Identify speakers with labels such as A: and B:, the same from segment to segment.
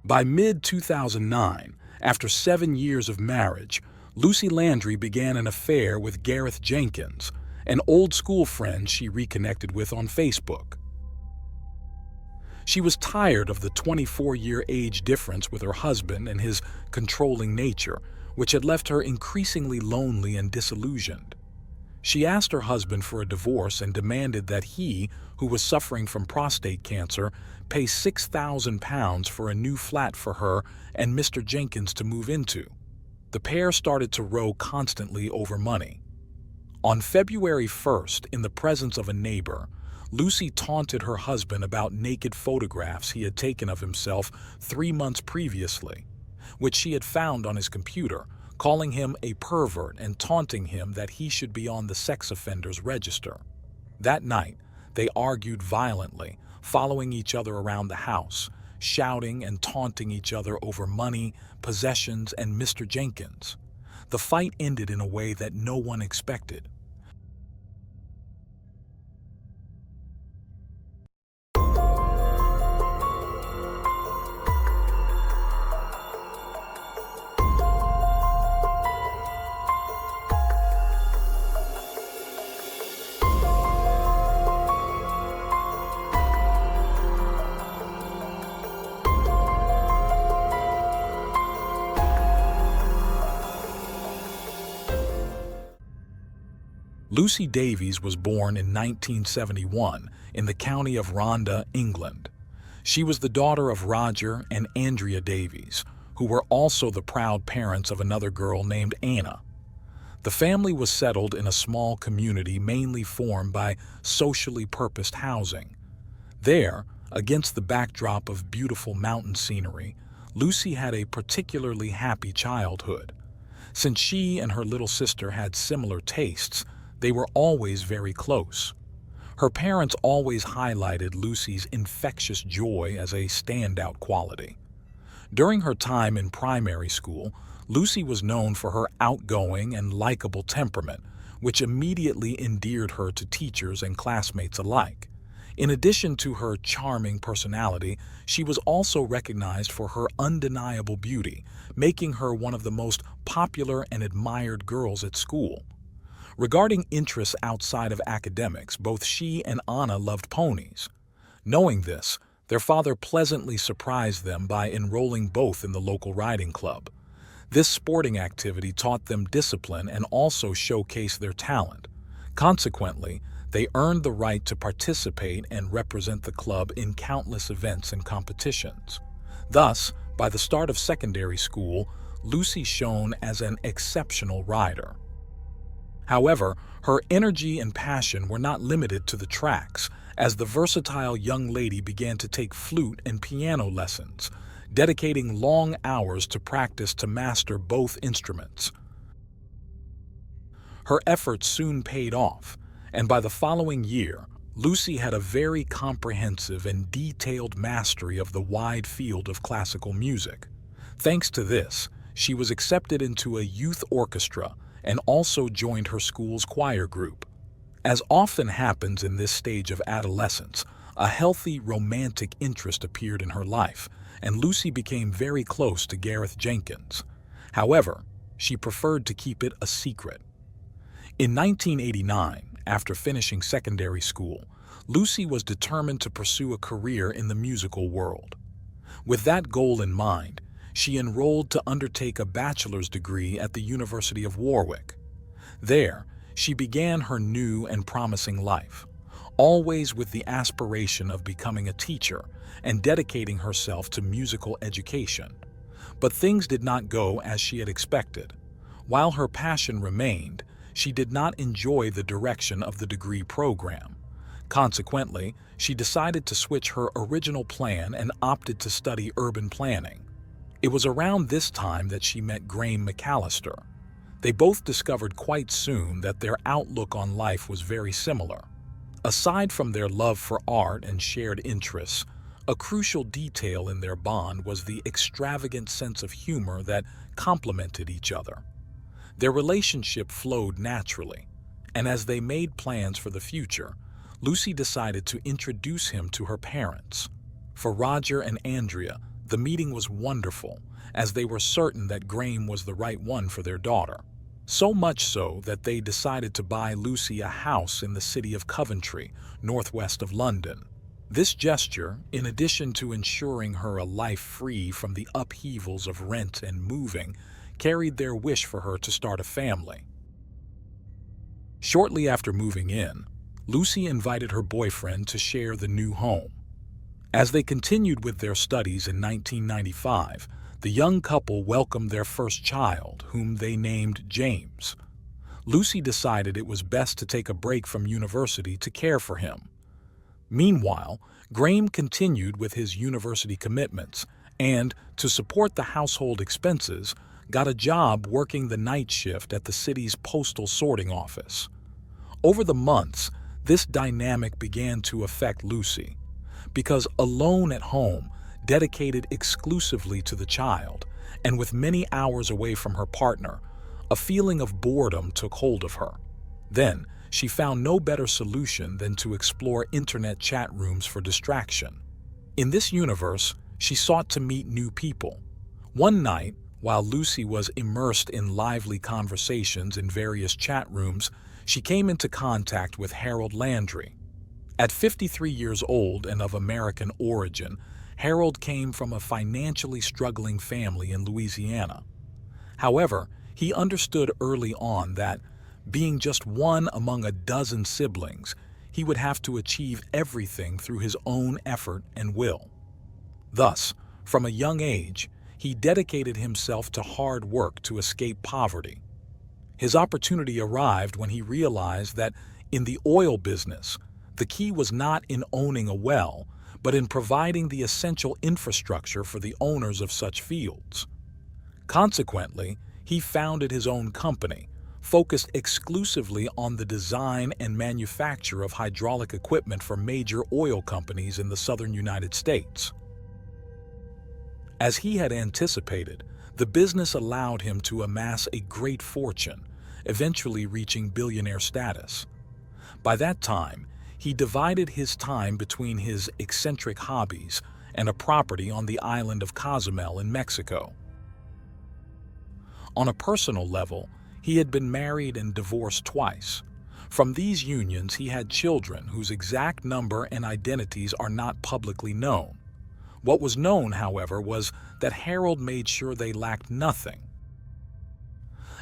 A: By mid-2009, after 7 years of marriage, Lucy Landry began an affair with Gareth Jenkins, an old school friend she reconnected with on Facebook. She was tired of the 24-year age difference with her husband and his controlling nature, which had left her increasingly lonely and disillusioned. She asked her husband for a divorce and demanded that he, who was suffering from prostate cancer, pay £6,000 for a new flat for her and Mr. Jenkins to move into. The pair started to row constantly over money. On February 1st, in the presence of a neighbor, Lucy taunted her husband about naked photographs he had taken of himself 3 months previously, which she had found on his computer, calling him a pervert and taunting him that he should be on the sex offenders register. That night, they argued violently, following each other around the house, shouting and taunting each other over money, possessions, and Mr. Jenkins. The fight ended in a way that no one expected. Lucy Davies was born in 1971 in the county of Rhondda, England. She was the daughter of Roger and Andrea Davies, who were also the proud parents of another girl named Anna. The family was settled in a small community mainly formed by socially purposed housing. There, against the backdrop of beautiful mountain scenery, Lucy had a particularly happy childhood. Since she and her little sister had similar tastes, they were always very close. Her parents always highlighted Lucy's infectious joy as a standout quality. During her time in primary school, Lucy was known for her outgoing and likable temperament, which immediately endeared her to teachers and classmates alike. In addition to her charming personality, she was also recognized for her undeniable beauty, making her one of the most popular and admired girls at school. Regarding interests outside of academics, both she and Anna loved ponies. Knowing this, their father pleasantly surprised them by enrolling both in the local riding club. This sporting activity taught them discipline and also showcased their talent. Consequently, they earned the right to participate and represent the club in countless events and competitions. Thus, by the start of secondary school, Lucy shone as an exceptional rider. However, her energy and passion were not limited to the tracks, as the versatile young lady began to take flute and piano lessons, dedicating long hours to practice to master both instruments. Her efforts soon paid off, and by the following year, Lucy had a very comprehensive and detailed mastery of the wide field of classical music. Thanks to this, she was accepted into a youth orchestra and also joined her school's choir group. As often happens in this stage of adolescence, a healthy romantic interest appeared in her life, and Lucy became very close to Gareth Jenkins. However, she preferred to keep it a secret. In 1989, after finishing secondary school, Lucy was determined to pursue a career in the musical world. With that goal in mind, she enrolled to undertake a bachelor's degree at the University of Warwick. There, she began her new and promising life, always with the aspiration of becoming a teacher and dedicating herself to musical education. But things did not go as she had expected. While her passion remained, she did not enjoy the direction of the degree program. Consequently, she decided to switch her original plan and opted to study urban planning. It was around this time that she met Graham McAllister. They both discovered quite soon that their outlook on life was very similar. Aside from their love for art and shared interests, a crucial detail in their bond was the extravagant sense of humor that complemented each other. Their relationship flowed naturally, and as they made plans for the future, Lucy decided to introduce him to her parents. For Roger and Andrea, The meeting was wonderful, as they were certain that Graham was the right one for their daughter. So much so that they decided to buy Lucy a house in the city of Coventry, northwest of London. This gesture, in addition to ensuring her a life free from the upheavals of rent and moving, carried their wish for her to start a family. Shortly after moving in, Lucy invited her boyfriend to share the new home. As they continued with their studies in 1995, the young couple welcomed their first child, whom they named James. Lucy decided it was best to take a break from university to care for him. Meanwhile, Graham continued with his university commitments and, to support the household expenses, got a job working the night shift at the city's postal sorting office. Over the months, this dynamic began to affect Lucy, because alone at home, dedicated exclusively to the child, and with many hours away from her partner, a feeling of boredom took hold of her. Then, she found no better solution than to explore internet chat rooms for distraction. In this universe, she sought to meet new people. One night, while Lucy was immersed in lively conversations in various chat rooms, she came into contact with Harold Landry. At 53 years old and of American origin, Harold came from a financially struggling family in Louisiana. However, he understood early on that, being just one among a dozen siblings, he would have to achieve everything through his own effort and will. Thus, from a young age, he dedicated himself to hard work to escape poverty. His opportunity arrived when he realized that in the oil business, the key was not in owning a well, but in providing the essential infrastructure for the owners of such fields. Consequently, he founded his own company, focused exclusively on the design and manufacture of hydraulic equipment for major oil companies in the southern United States. As he had anticipated, the business allowed him to amass a great fortune, eventually reaching billionaire status. By that time, he divided his time between his eccentric hobbies and a property on the island of Cozumel in Mexico. On a personal level, he had been married and divorced twice. From these unions, he had children whose exact number and identities are not publicly known. What was known, however, was that Harold made sure they lacked nothing.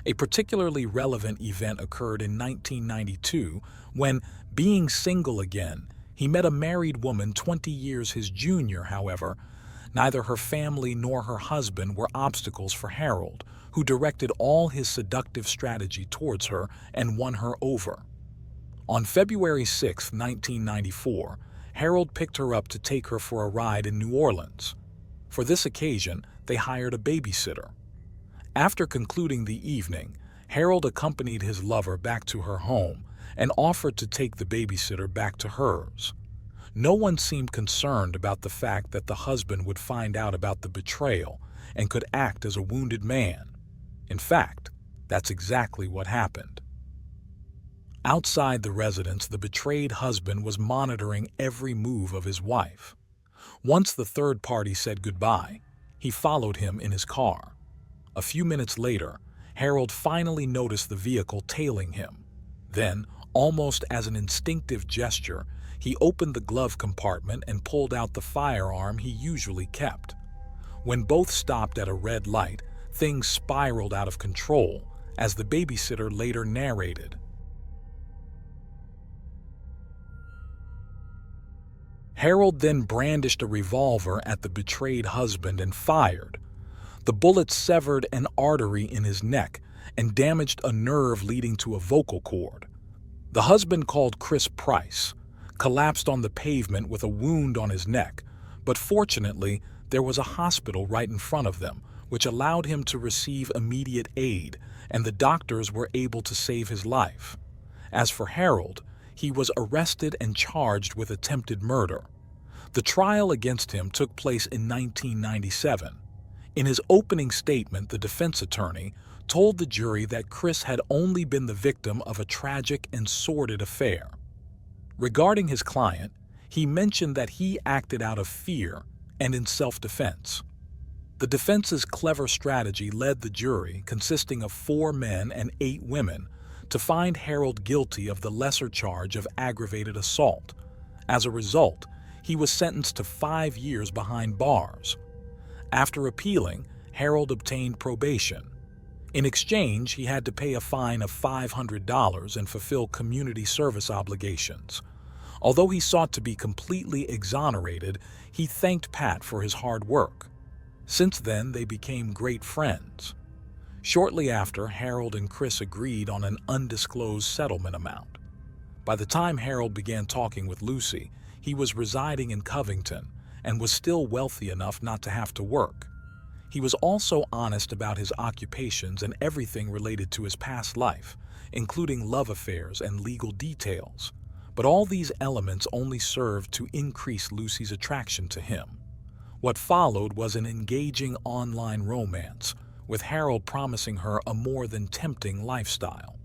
A: A particularly relevant event occurred in 1992 when, being single again, he met a married woman 20 years his junior. However, neither her family nor her husband were obstacles for Harold, who directed all his seductive strategy towards her and won her over. On February 6, 1994, Harold picked her up to take her for a ride in New Orleans. For this occasion, they hired a babysitter. After concluding the evening, Harold accompanied his lover back to her home and offered to take the babysitter back to hers. No one seemed concerned about the fact that the husband would find out about the betrayal and could act as a wounded man. In fact, that's exactly what happened. Outside the residence, the betrayed husband was monitoring every move of his wife. Once the third party said goodbye, he followed him in his car. A few minutes later, Harold finally noticed the vehicle tailing him. Then, almost as an instinctive gesture, he opened the glove compartment and pulled out the firearm he usually kept. When both stopped at a red light, things spiraled out of control, as the babysitter later narrated. Harold then brandished a revolver at the betrayed husband and fired. The bullet severed an artery in his neck and damaged a nerve leading to a vocal cord. The husband, called Chris Price, collapsed on the pavement with a wound on his neck, but fortunately, there was a hospital right in front of them, which allowed him to receive immediate aid, and the doctors were able to save his life. As for Harold, he was arrested and charged with attempted murder. The trial against him took place in 1997. In his opening statement, the defense attorney told the jury that Chris had only been the victim of a tragic and sordid affair. Regarding his client, he mentioned that he acted out of fear and in self-defense. The defense's clever strategy led the jury, consisting of 4 men and 8 women, to find Harold guilty of the lesser charge of aggravated assault. As a result, he was sentenced to 5 years behind bars. After appealing, Harold obtained probation. In exchange, he had to pay a fine of $500 and fulfill community service obligations. Although he sought to be completely exonerated, he thanked Pat for his hard work. Since then, they became great friends. Shortly after, Harold and Chris agreed on an undisclosed settlement amount. By the time Harold began talking with Lucy, he was residing in Covington and was still wealthy enough not to have to work. He was also honest about his occupations and everything related to his past life, including love affairs and legal details. But all these elements only served to increase Lucy's attraction to him. What followed was an engaging online romance, with Harold promising her a more than tempting lifestyle.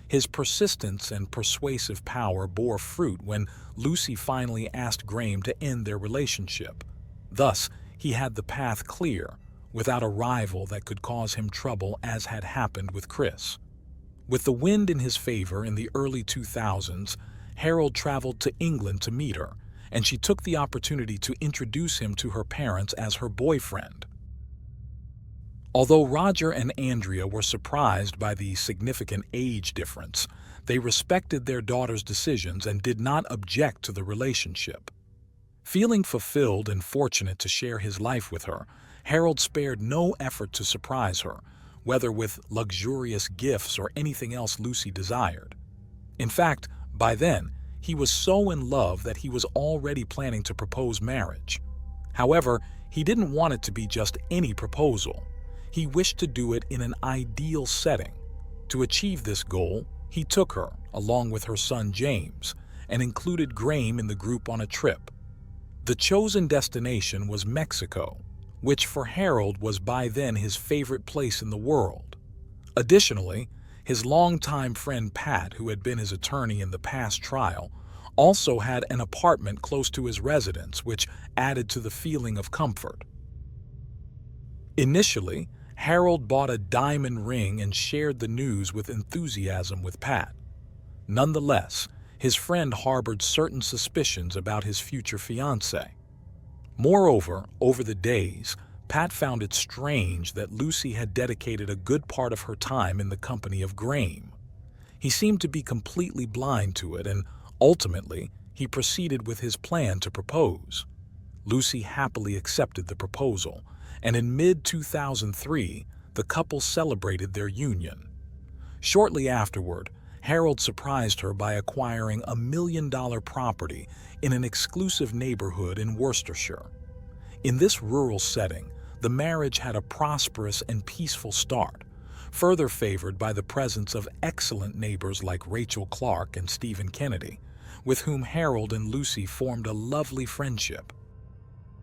A: His persistence and persuasive power bore fruit when Lucy finally asked Graham to end their relationship. Thus, he had the path clear, without a rival that could cause him trouble as had happened with Chris. With the wind in his favor in the early 2000s, Harold traveled to England to meet her, and she took the opportunity to introduce him to her parents as her boyfriend. Although Roger and Andrea were surprised by the significant age difference, they respected their daughter's decisions and did not object to the relationship. Feeling fulfilled and fortunate to share his life with her, Harold spared no effort to surprise her, whether with luxurious gifts or anything else Lucy desired. In fact, by then, he was so in love that he was already planning to propose marriage. However, he didn't want it to be just any proposal. He wished to do it in an ideal setting. To achieve this goal, he took her, along with her son James, and included Graham in the group on a trip. The chosen destination was Mexico, which for Harold was by then his favorite place in the world. Additionally, his longtime friend Pat, who had been his attorney in the past trial, also had an apartment close to his residence, which added to the feeling of comfort. Initially, Harold bought a diamond ring and shared the news with enthusiasm with Pat. Nonetheless, his friend harbored certain suspicions about his future fiancée. Moreover, over the days, Pat found it strange that Lucy had dedicated a good part of her time in the company of Graham. He seemed to be completely blind to it, and ultimately, he proceeded with his plan to propose. Lucy happily accepted the proposal, and in mid-2003, the couple celebrated their union. Shortly afterward, Harold surprised her by acquiring a $1 million property in an exclusive neighborhood in Worcestershire. In this rural setting, the marriage had a prosperous and peaceful start, further favored by the presence of excellent neighbors like Rachel Clark and Stephen Kennedy, with whom Harold and Lucy formed a lovely friendship.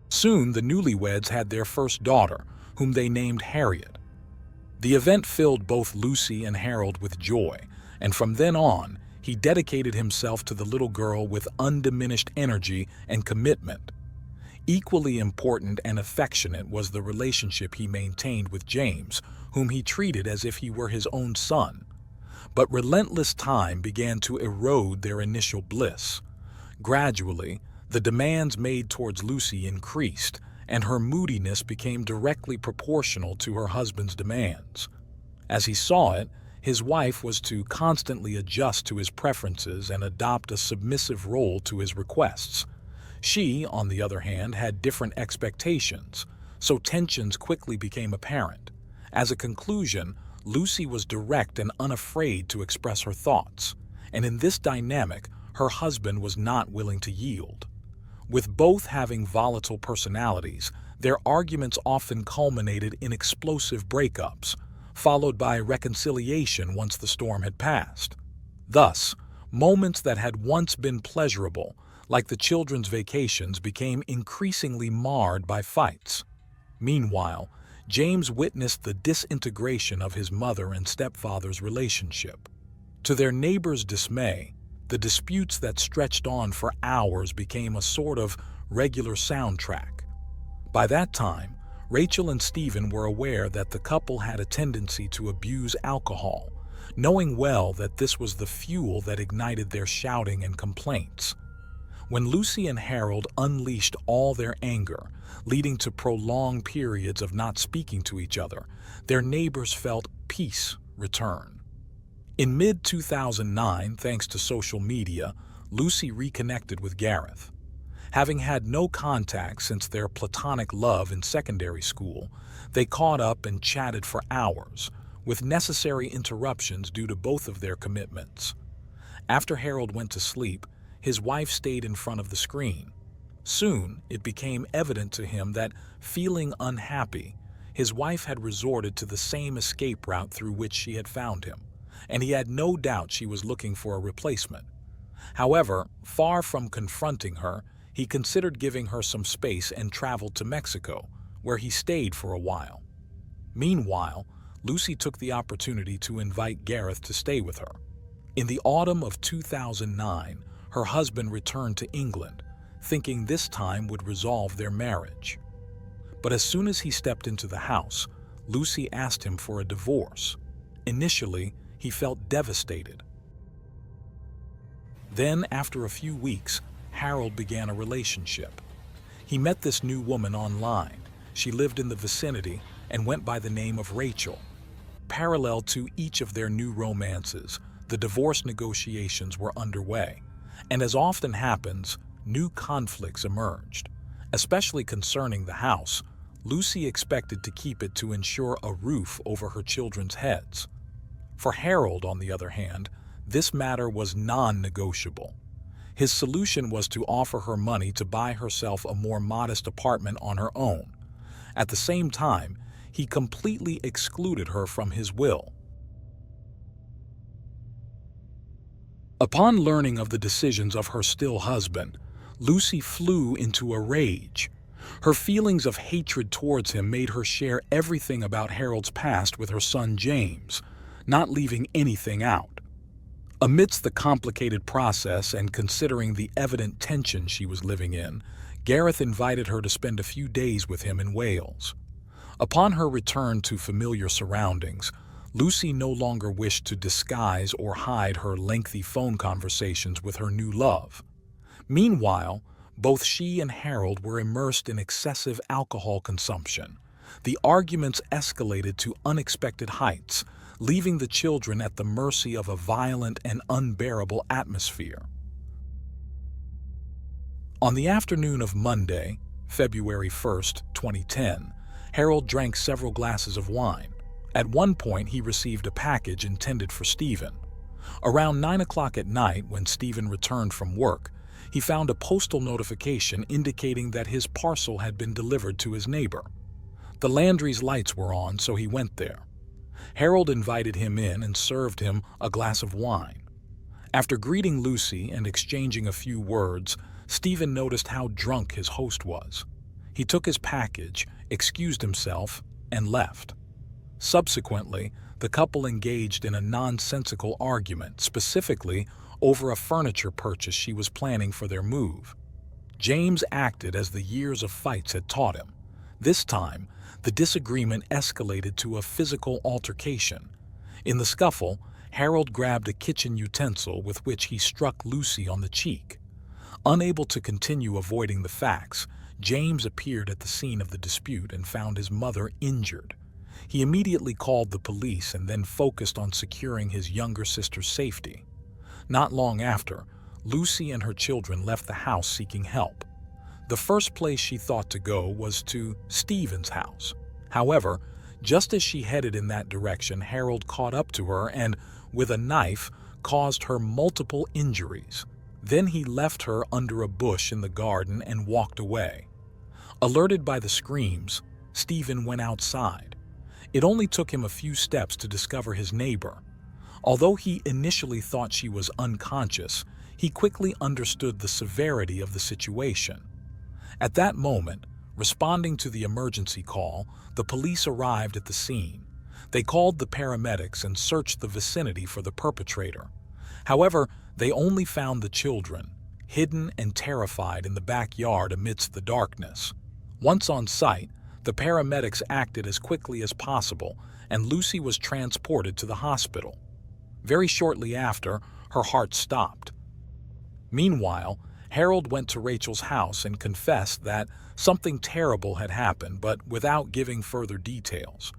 A: Soon, the newlyweds had their first daughter, whom they named Harriet. The event filled both Lucy and Harold with joy, and from then on, he dedicated himself to the little girl with undiminished energy and commitment. Equally important and affectionate was the relationship he maintained with James, whom he treated as if he were his own son. But relentless time began to erode their initial bliss. Gradually, the demands made towards Lucy increased, and her moodiness became directly proportional to her husband's demands. As he saw it, his wife was to constantly adjust to his preferences and adopt a submissive role to his requests. She, on the other hand, had different expectations, so tensions quickly became apparent. As a conclusion, Lucy was direct and unafraid to express her thoughts, and in this dynamic, her husband was not willing to yield. With both having volatile personalities, their arguments often culminated in explosive breakups, followed by reconciliation once the storm had passed. Thus, moments that had once been pleasurable, like the children's vacations, became increasingly marred by fights. Meanwhile, James witnessed the disintegration of his mother and stepfather's relationship. To their neighbors' dismay, the disputes that stretched on for hours became a sort of regular soundtrack. By that time, Rachel and Stephen were aware that the couple had a tendency to abuse alcohol, knowing well that this was the fuel that ignited their shouting and complaints. When Lucy and Harold unleashed all their anger, leading to prolonged periods of not speaking to each other, their neighbors felt peace return. In mid-2009, thanks to social media, Lucy reconnected with Gareth. Having had no contact since their platonic love in secondary school, they caught up and chatted for hours, with necessary interruptions due to both of their commitments. After Harold went to sleep, his wife stayed in front of the screen. Soon, it became evident to him that, feeling unhappy, his wife had resorted to the same escape route through which she had found him, and he had no doubt she was looking for a replacement. However, far from confronting her, he considered giving her some space and traveled to Mexico, where he stayed for a while. Meanwhile, Lucy took the opportunity to invite Gareth to stay with her. In the autumn of 2009, her husband returned to England, thinking this time would resolve their marriage. But as soon as he stepped into the house, Lucy asked him for a divorce. Initially, he felt devastated. Then, after a few weeks, Harold began a relationship. He met this new woman online. She lived in the vicinity and went by the name of Rachel. Parallel to each of their new romances, the divorce negotiations were underway, and as often happens, new conflicts emerged. Especially concerning the house, Lucy expected to keep it to ensure a roof over her children's heads. For Harold, on the other hand, this matter was non-negotiable. His solution was to offer her money to buy herself a more modest apartment on her own. At the same time, he completely excluded her from his will. Upon learning of the decisions of her still husband, Lucy flew into a rage. Her feelings of hatred towards him made her share everything about Harold's past with her son James, not leaving anything out. Amidst the complicated process and considering the evident tension she was living in, Gareth invited her to spend a few days with him in Wales. Upon her return to familiar surroundings, Lucy no longer wished to disguise or hide her lengthy phone conversations with her new love. Meanwhile, both she and Harold were immersed in excessive alcohol consumption. The arguments escalated to unexpected heights, leaving the children at the mercy of a violent and unbearable atmosphere. On the afternoon of Monday, February 1st, 2010, Harold drank several glasses of wine. At one point, he received a package intended for Stephen. Around 9 o'clock at night, when Stephen returned from work, he found a postal notification indicating that his parcel had been delivered to his neighbor. The Landry's lights were on, so he went there. Harold invited him in and served him a glass of wine. After greeting Lucy and exchanging a few words, Stephen noticed how drunk his host was. He took his package, excused himself, and left. Subsequently, the couple engaged in a nonsensical argument, specifically over a furniture purchase she was planning for their move. James acted as the years of fights had taught him. This time, the disagreement escalated to a physical altercation. In the scuffle, Harold grabbed a kitchen utensil with which he struck Lucy on the cheek. Unable to continue avoiding the facts, James appeared at the scene of the dispute and found his mother injured. He immediately called the police and then focused on securing his younger sister's safety. Not long after, Lucy and her children left the house seeking help. The first place she thought to go was to Stephen's house. However, just as she headed in that direction, Harold caught up to her and, with a knife, caused her multiple injuries. Then he left her under a bush in the garden and walked away. Alerted by the screams, Stephen went outside. It only took him a few steps to discover his neighbor. Although he initially thought she was unconscious, he quickly understood the severity of the situation. At that moment, responding to the emergency call, the police arrived at the scene. They called the paramedics and searched the vicinity for the perpetrator. However, they only found the children, hidden and terrified in the backyard amidst the darkness. Once on site, The paramedics acted as quickly as possible, and Lucy was transported to the hospital. Very shortly after, her heart stopped. Meanwhile, Harold went to Rachel's house and confessed that something terrible had happened, but without giving further details.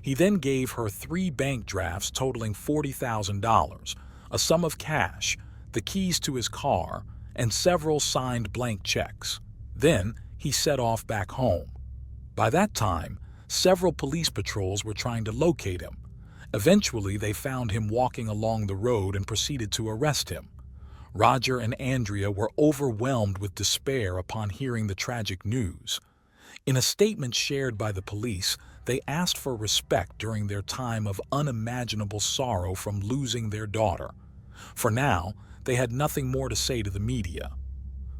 A: He then gave her 3 bank drafts totaling $40,000, a sum of cash, the keys to his car, and several signed blank checks. Then he set off back home. By that time, several police patrols were trying to locate him. Eventually, they found him walking along the road and proceeded to arrest him. Roger and Andrea were overwhelmed with despair upon hearing the tragic news. In a statement shared by the police, they asked for respect during their time of unimaginable sorrow from losing their daughter. For now, they had nothing more to say to the media.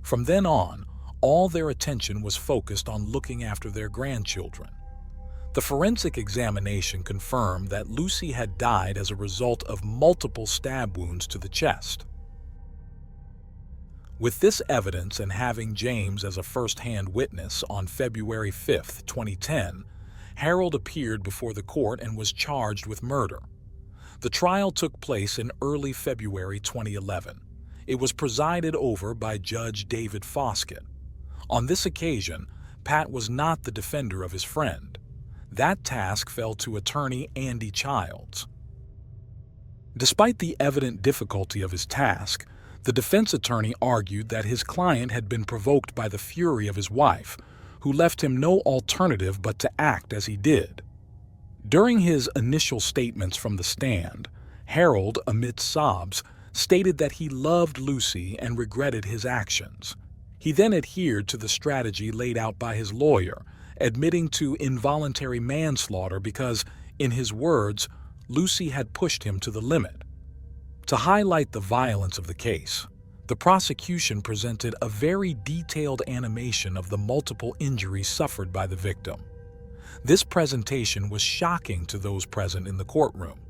A: From then on, all their attention was focused on looking after their grandchildren. The forensic examination confirmed that Lucy had died as a result of multiple stab wounds to the chest. With this evidence and having James as a first-hand witness, on February 5, 2010, Harold appeared before the court and was charged with murder. The trial took place in early February 2011. It was presided over by Judge David Foskett. On this occasion, Pat was not the defender of his friend. That task fell to attorney Andy Childs. Despite the evident difficulty of his task, the defense attorney argued that his client had been provoked by the fury of his wife, who left him no alternative but to act as he did. During his initial statements from the stand, Harold, amid sobs, stated that he loved Lucy and regretted his actions. He then adhered to the strategy laid out by his lawyer, admitting to involuntary manslaughter because, in his words, Lucy had pushed him to the limit. To highlight the violence of the case, the prosecution presented a very detailed animation of the multiple injuries suffered by the victim. This presentation was shocking to those present in the courtroom.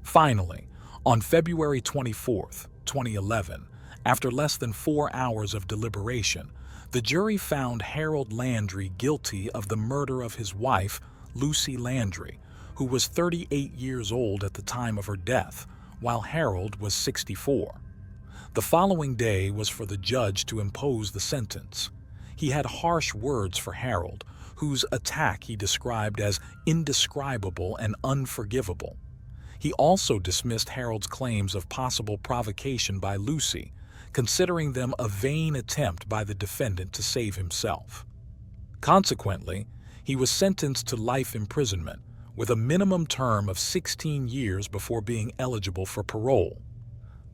A: Finally, on February 24, 2011, after less than 4 hours of deliberation, the jury found Harold Landry guilty of the murder of his wife, Lucy Landry, who was 38 years old at the time of her death, while Harold was 64. The following day was for the judge to impose the sentence. He had harsh words for Harold, whose attack he described as indescribable and unforgivable. He also dismissed Harold's claims of possible provocation by Lucy, considering them a vain attempt by the defendant to save himself. Consequently, he was sentenced to life imprisonment, with a minimum term of 16 years before being eligible for parole.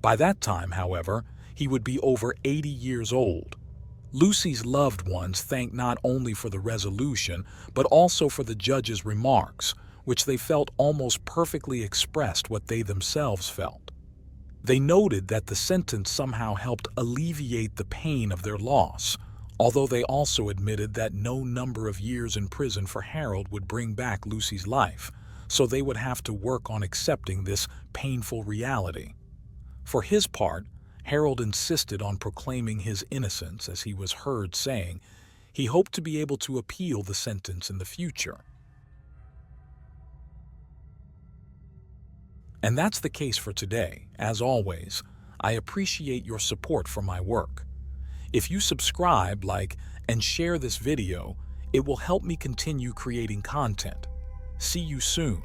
A: By that time, however, he would be over 80 years old. Lucy's loved ones thanked not only for the resolution, but also for the judge's remarks, which they felt almost perfectly expressed what they themselves felt. They noted that the sentence somehow helped alleviate the pain of their loss, although they also admitted that no number of years in prison for Harold would bring back Lucy's life, so they would have to work on accepting this painful reality. For his part, Harold insisted on proclaiming his innocence, as he was heard saying he hoped to be able to appeal the sentence in the future. And that's the case for today. As always, I appreciate your support for my work. If you subscribe, like, and share this video, it will help me continue creating content. See you soon.